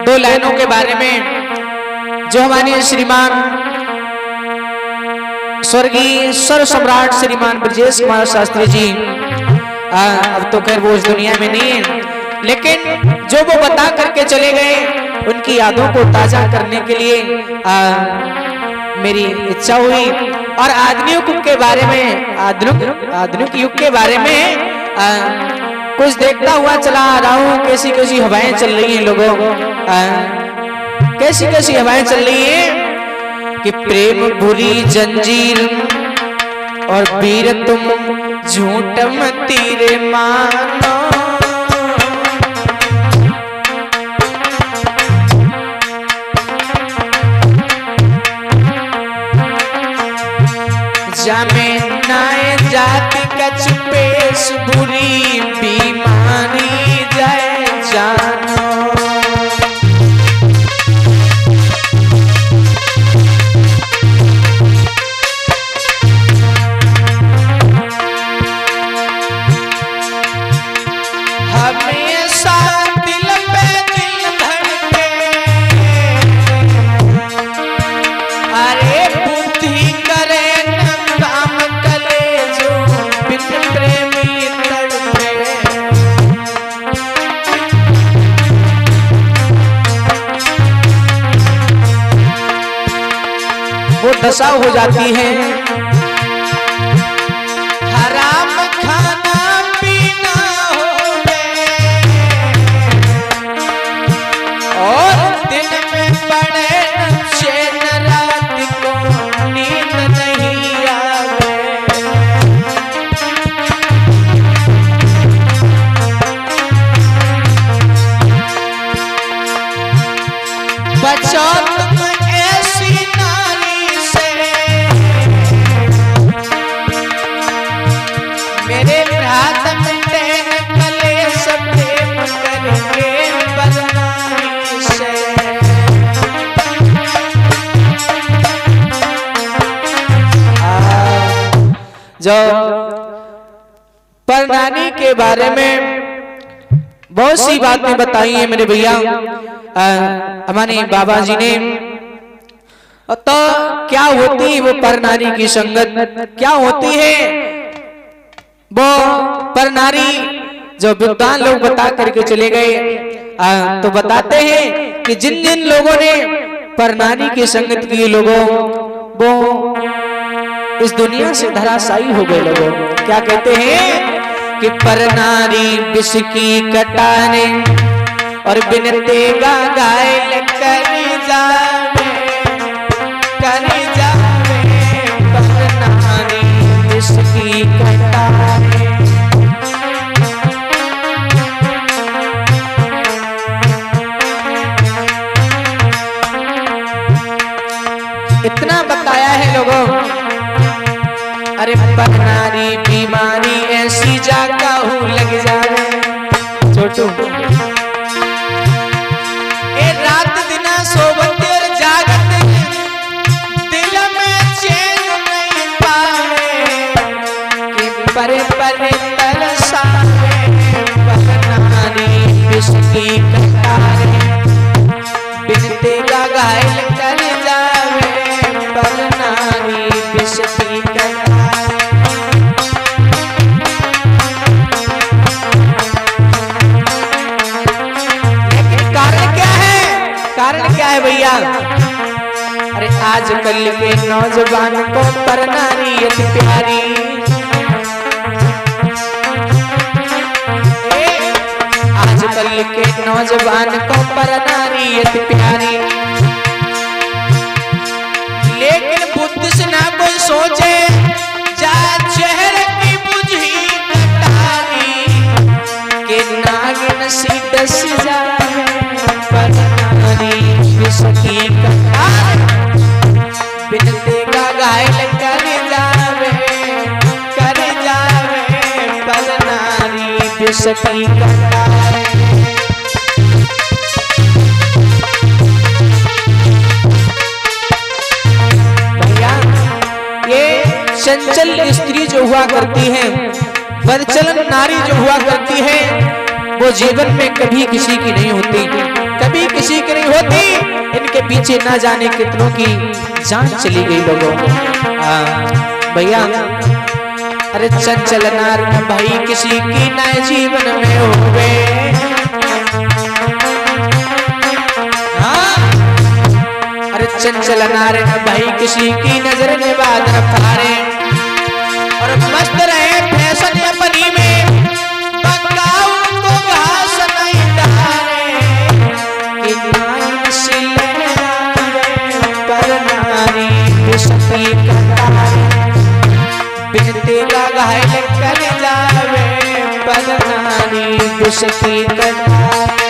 दो लाइनों के बारे में जो हमारे श्रीमान स्वर्गीय सर्व सम्राट श्रीमान ब्रजेश कुमार शास्त्री जी अब तो खैर वो इस दुनिया में नहीं है, लेकिन जो वो बता करके चले गए उनकी यादों को ताजा करने के लिए मेरी इच्छा हुई और आधुनिक युग के बारे में आधुनिक युग के बारे में कुछ देखता हुआ चला आ रहा हूँ। कैसी कैसी हवाएं चल रही हैं लोगों, कैसी कैसी हवाएं चल रही हैं कि प्रेम बुरी जंजीर और वीर तुम झूठ तीर मानो। जामे नाए जाति कछ पेश बुरी बीमारी जाए जानो। हमेशा दिल पे दिल धड़के, अरे बुद्धि करे काम कले जो बिन प्रेमी तड़पे। वो दशा हो जाती है हराम खाना पीना हो गए और दिन में पड़े चैन रात को नींद नहीं आवे। बचो तुम ऐसी नारी से, मेरे भ्रात मिटे कलेश प्रेम करके बदनामी से। जो परनानी के बारे में बहुत सी बातें बताई है मेरे भैया हमारे बाबा जी ने, तो क्या होती है वो परनारी की संगत, क्या होती है वो परनारी, जो विद्वान लोग बता करके चले गए तो बताते हैं कि जिन जिन लोगों ने परनारी की संगत की लोगों वो इस दुनिया से धराशायी हो गए लोगों। क्या कहते हैं कि परनारी विष की कटाने और बिनते गा घायल करी जावे परनारी विष की कटाने। इतना बताया है लोगों, अरे परनारी बीमारी ऐसी जाका हूँ लग जाए छोटू, ए रात दिना सोबते और जागते दिल में चैन नहीं पावे कि परे परे तरसावे परनारी विष की कटारे बिनते का घायल कर जावे परनारी विष की कटारे। कारण क्या है भैया, अरे आजकल के नौजवान को परनारी अति प्यारी, आजकल के नौजवान को परनारी अति प्यारी, लेकिन बुद्धि से ना कोई सोचे जा चेहरे की बुझी कटारी के नागिन सी डस जाए परनारी विष की कटारे बिनते का घायल कर जावे परनारी विष की कटारे। भैया ये चंचल स्त्री जो हुआ करती है, वरचलन नारी जो हुआ करती है, वो जीवन में कभी किसी की नहीं होती, कभी किसी के पीछे ना जाने कितनों की जान चली गई लोगों। भैया अरे चंचल नार न भाई किसी की न जीवन में होवे, अरे चंचल नार न भाई किसी की नजर में बात न फारे, और मस्त रहे फैशन अपनी में बकाऊ को घास नहीं डाले, कि पर नारी विषती कतारे, बिनती का घायल कर जावे पर नारी विषती कतारे।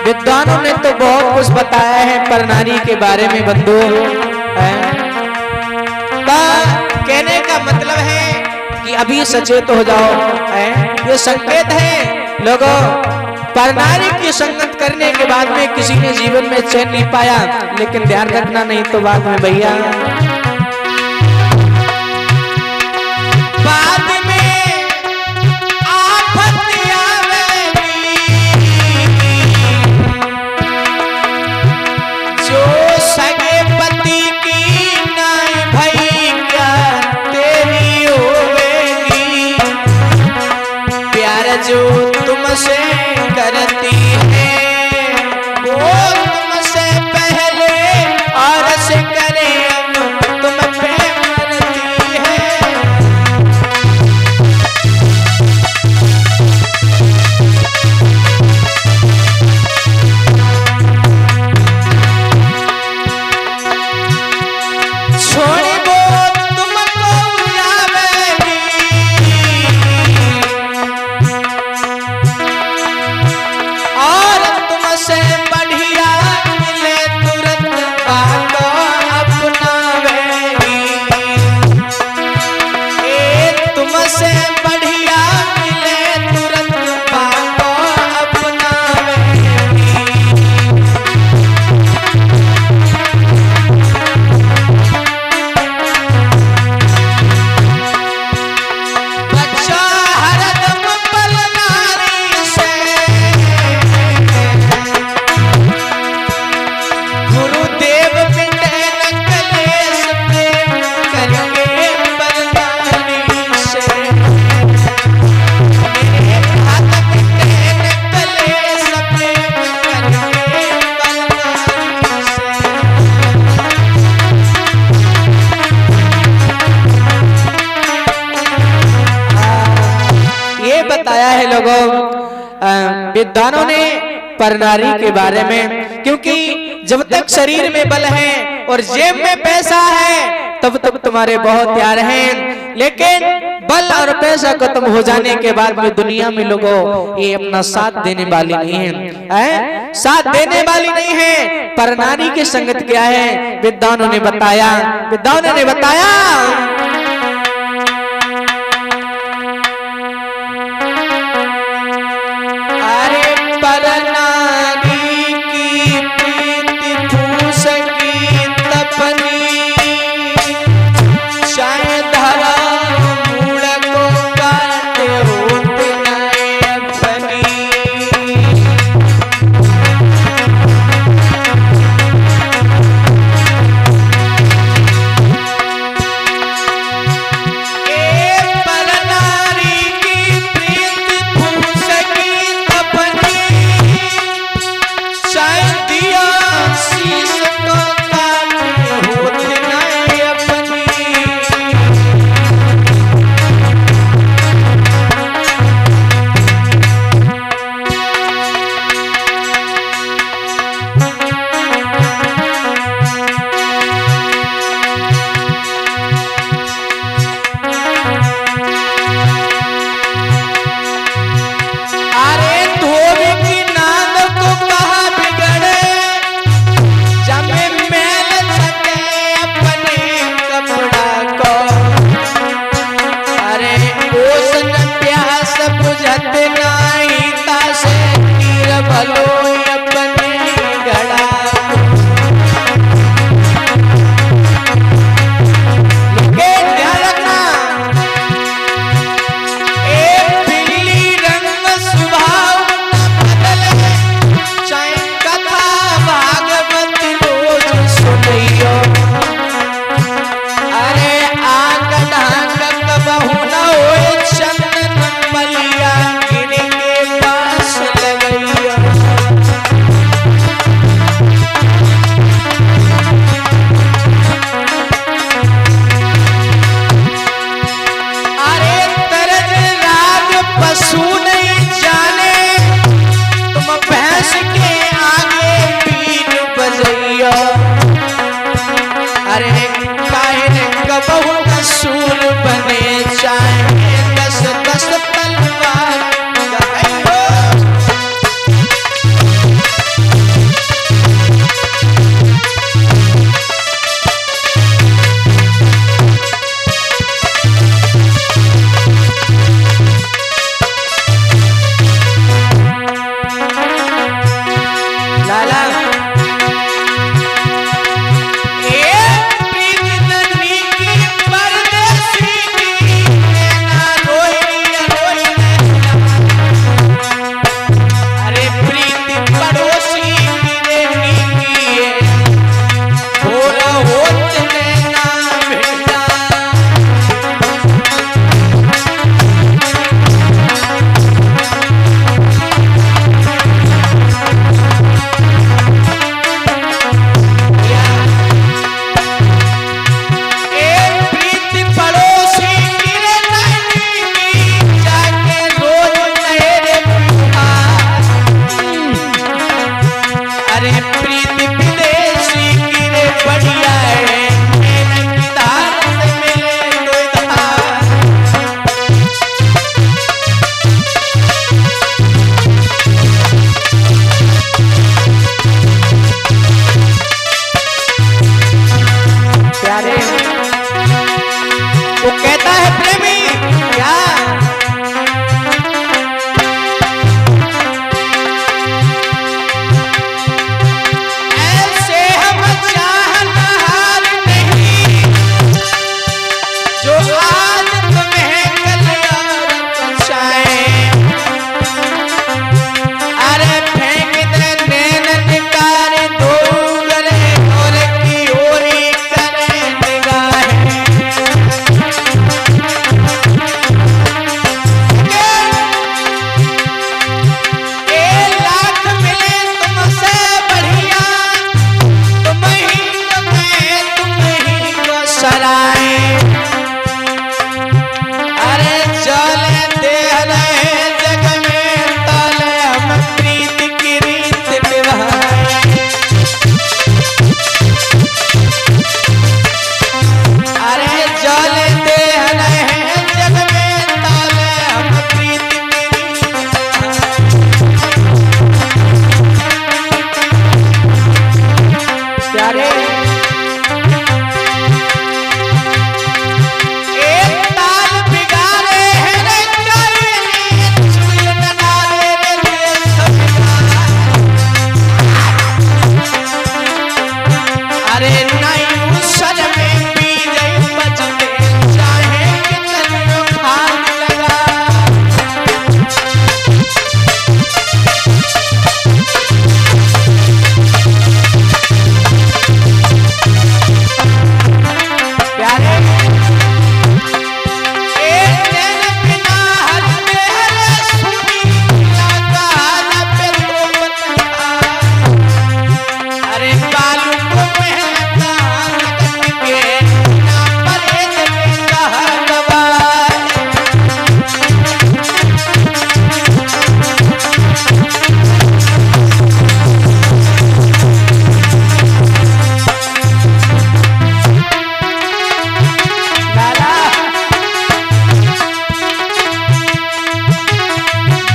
विद्वानों ने तो बहुत कुछ बताया है पर नारी के बारे में बंधु। कहने का मतलब है कि अभी सचेत हो जाओ, ये संकेत है लोगों। पर नारी की संगत करने के बाद में किसी ने जीवन में चैन नहीं पाया, लेकिन ध्यान रखना नहीं तो बाद में भैया जो तुमसे करती है वो तुमसे पहले और से करे अब तुम पे मरती है। छोड़ वो तुमको जावेगी, से बढ़िया मिले तुरंत बाको अपनावेगी, तुमसे बढ़िया मिले तुरंत बाको अपनावेगी। बच्चा हरदम पल नारी से, गुरुदेव मिटे न कलेश प्रेम करके बलवानी से, मेरे हाथ मिटे न कलेश प्रेम करके बलवानी से। ये बताया है लोगों विद्वानों ने पर नारी के बारे में, क्योंकि जब तक शरीर में बल है और जेब में पैसा है तब तक तुम्हारे बहुत प्यार हैं, लेकिन बल और पैसा खत्म हो जाने के बाद में दुनिया में लोगों ये अपना साथ देने वाली नहीं है, साथ देने वाली नहीं है। पर नारी की संगत क्या है विद्वानों ने बताया, विद्वानों ने बताया पर नारी की प्रीति फूस की तपनी, शायद हवा मूल को काटे होते नए अपनी। कहता है प्रेमी क्या ऐसे हम चाहनहार नहीं जो आज तुम्हें कल यार पहुंचाए। अरे फेंक दे नैन निकाल दो गले और की ओरी करे निगाहें। लाख मिले तुमसे बढ़िया तुम ही को सराए। अरे चले दे रहे जग में ताले हम प्रीत की रीत निभाए। अरे चले दे रहे जग में ताले हम प्रीत की रीत प्यारे एक ताल बिगाड़े हैं रे कायनी छुल नारे रे सबका। अरे नहीं उसल में पी गई बचते चाहे कितने खान लगा। प्यारे एक दिन बिना हंसते हरे सुनी लगा पे तो बता। अरे बालू को मेहनता के ना परे कहा दवाई। लाला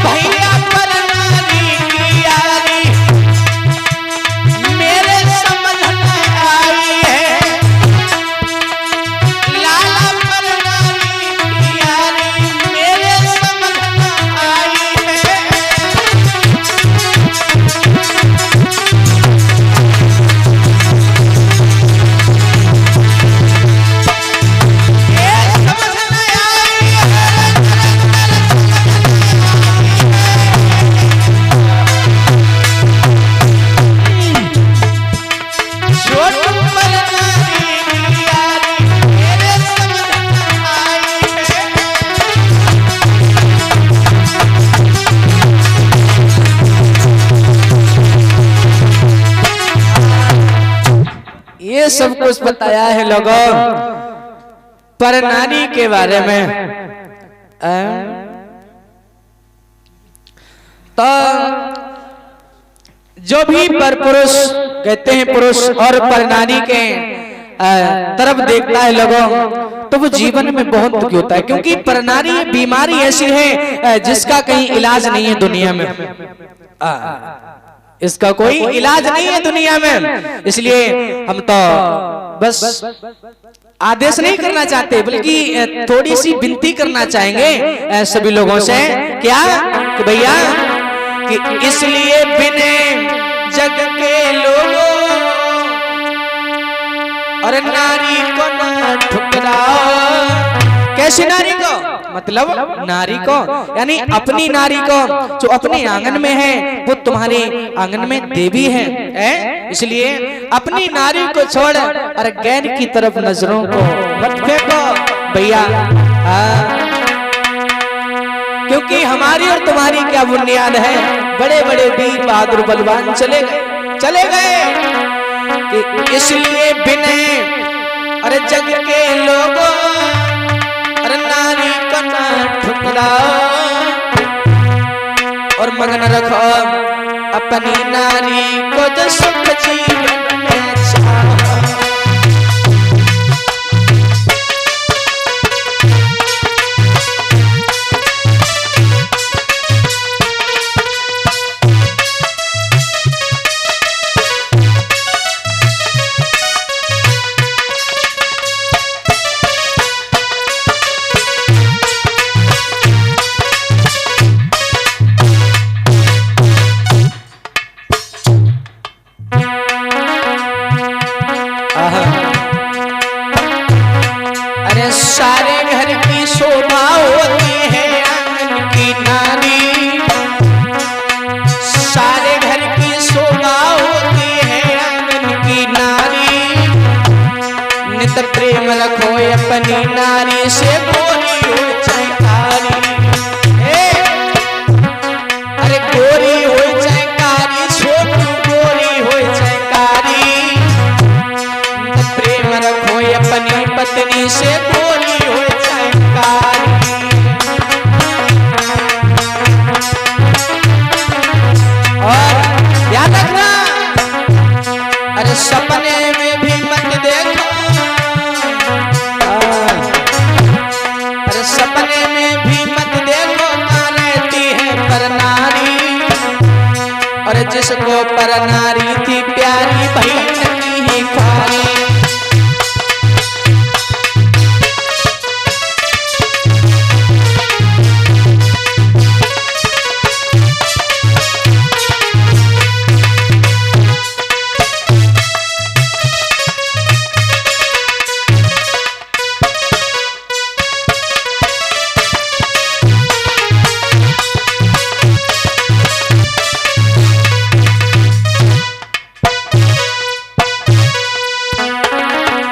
भैया पर नारी की यारी मेरे समझ में आई है। लाला पर नारी की यारी मेरे समझ में आई है। ये समझ में आई है। छोट पर नारी की यारी मेरे समझ में आई है। ये सब कुछ बताया है लोगों पर नारी के बारे में। तो जो भी पर पुरुष कहते हैं पुरुष और पर नारी के तरफ देखता है लोगों तो वो जीवन में बहुत दुखी होता है क्योंकि पर नारी बीमारी ऐसी है जिसका कहीं इलाज नहीं है दुनिया में। इसका कोई इलाज नहीं है दुनिया में। इसलिए हम तो बस आदेश नहीं करना चाहते बल्कि थोड़ी सी विनती करना चाहेंगे सभी लोगों से। क्या कि भैया कि इसलिए बिने जग के लोगों और नारी को ना ठुकराओ। कैसी नारी को? मतलब नारी को यानी अपनी नारी को जो अपने आंगन में है वो तुम्हारे आंगन में देवी है। इसलिए अपनी नारी को छोड़ और गैर की तरफ नजरों को मत फेंको भैया। क्योंकि हमारी और तुम्हारी क्या बुनियाद है। बड़े बड़े वीर बहादुर बलवान चले गए कि इसलिए बिने अरे जग के लोगों अरे नारी को ना ठुकराओ और मगन रखो अपनी नारी को जो सुख जीवन में चाहो। अरे सारे घर की शोभा होती है आंगन की नारी, सारे घर की शोभा होती है आंगन की नारी। नित प्रेम रखो अपनी नारी से, गोरी हो चैकारी, अरे गोरी हो चैकारी, छोटू गोरी हो चैकारी। नित प्रेम रखो अपनी पत्नी से, गोरी हो चैकारी। और याद रखना, अरे सपने में भी मत देखो, अरे सपने में भी मत देखो कहाँ रहती है पर नारी। और जिसको पर नारी थी प्यारी, बहन की ही ख्वारी।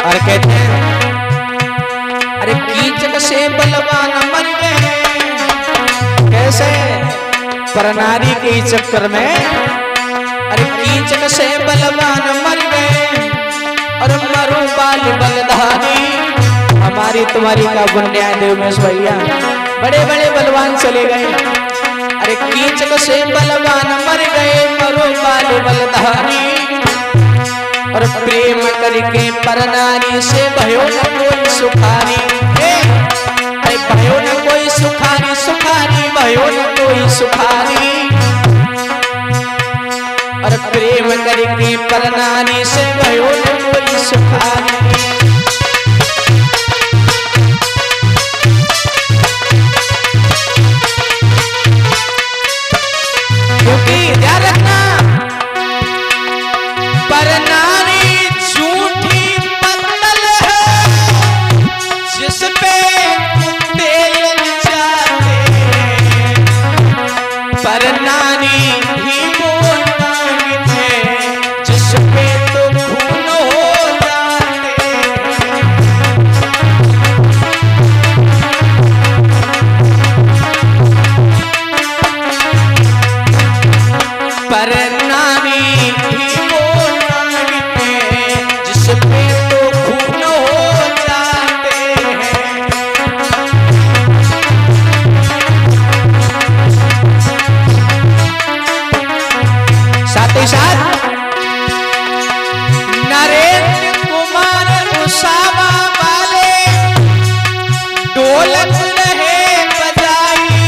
और कहते हैं, अरे कीचक से बलवान मर गए। कैसे? पर नारी के चक्कर में, अरे कीचक से बलवान मर गए और मरो बाल बलधारी। हमारी तुम्हारी का बुनियाद देव में भैया, बड़े बड़े बलवान चले गए। अरे कीचक से बलवान मर गए, मरो बाल बलधारी। और प्रेम करके पर नारी से भयो न कोई सुखारी, अरे भयो न कोई सुखारी, सुखारी भयो न कोई सुखारी। और प्रेम करके पर नारी से भयो न कोई सुखारी। क्योंकि ध्यान रखना, पर नारी झूठी पत्तल है, जिस पे तेल जाते। पर नारी ही वो नागिन है, जिस पे तो खून हो जाते। पर नारी ही वो नागिन है, जिस पे तो खून हो जाते हैं। साथ ही साथ नरेंद्र कुमार उसामा वाले ढोलक रहे बजाई।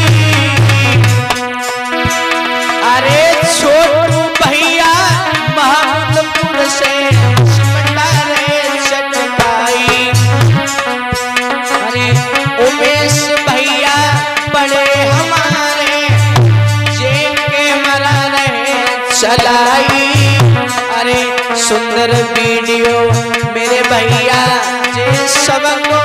अरे छोटू भैया महमूदपुर से सिमटा रहे चटकाई। अरे उमेश भैया बड़े हमारे, जेल के मरा रहे चलाई। अरे सुंदर वीडियो मेरे भैया जे सबको